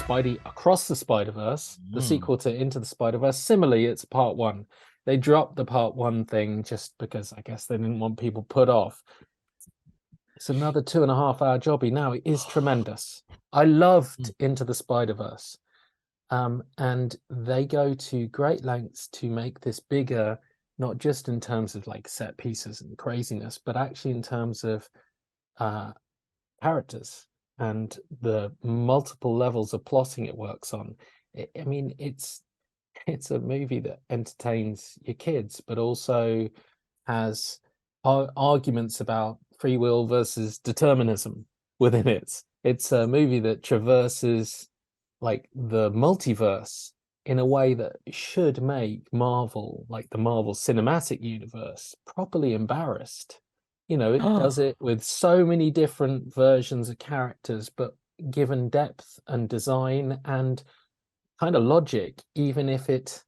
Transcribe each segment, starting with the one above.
Spidey Across the Spider-Verse, the Mm. sequel to Into the Spider-Verse. Similarly, it's part one. They dropped the part one thing just because I guess they didn't want people put off. It's another 2.5-hour jobby. Now it is tremendous. I loved Into the Spider-Verse. And they go to great lengths to make this bigger, not just in terms of like set pieces and craziness, but actually in terms of characters and the multiple levels of plotting it works on. I mean, it's a movie that entertains your kids, but also has arguments about free will versus determinism within it. It's a movie that traverses like the multiverse in a way that should make Marvel, like the Marvel Cinematic Universe, properly embarrassed. You know, it does it with so many different versions of characters, but given depth and design and kind of logic, even if it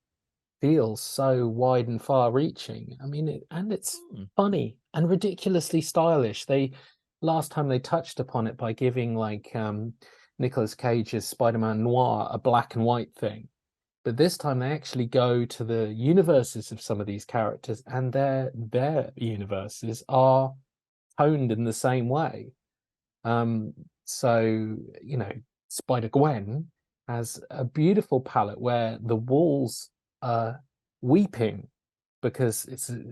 feels so wide and far-reaching. I mean, it's funny and ridiculously stylish. Last time they touched upon it by giving like Nicolas Cage's Spider-Man Noir a black and white thing, but this time they actually go to the universes of some of these characters, and their universes are toned in the same way. So you know, Spider-Gwen has a beautiful palette where the walls are weeping because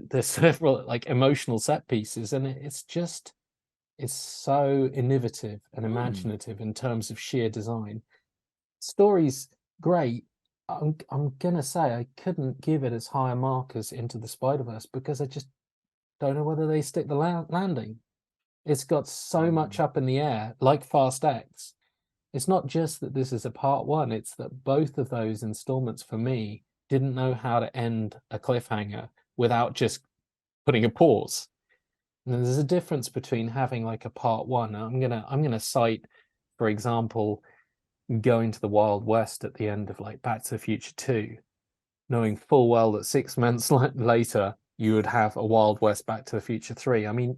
there's several like emotional set pieces, and it's so innovative and imaginative in terms of sheer design. Story's great. I'm gonna say I couldn't give it as high a mark as Into the Spider-Verse because I just don't know whether they stick the landing. It's got so much up in the air, like Fast X. It's not just that this is a part one, it's that both of those installments for me didn't know how to end a cliffhanger without just putting a pause. And there's a difference between having like a part one. I'm gonna cite, for example, going to the Wild West at the end of like Back to the Future 2, knowing full well that 6 months later you would have a Wild West Back to the Future 3. I mean,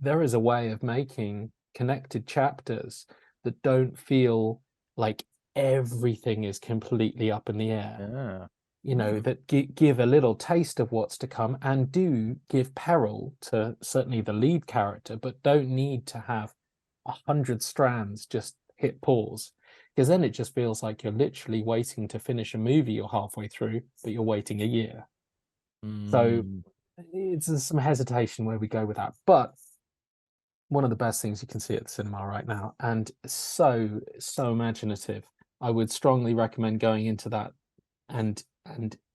there is a way of making connected chapters that don't feel like everything is completely up in the air. You know, that give a little taste of what's to come and do give peril to certainly the lead character, but don't need to have 100 strands just hit pause, because then it just feels like you're literally waiting to finish a movie you're halfway through, but you're waiting a year. So it's some hesitation where we go with that, but one of the best things you can see at the cinema right now, and so imaginative. I would strongly recommend going into that and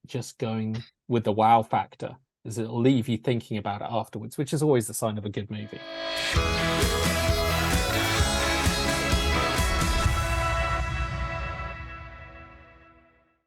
just going with the wow factor, as it'll leave you thinking about it afterwards, which is always the sign of a good movie.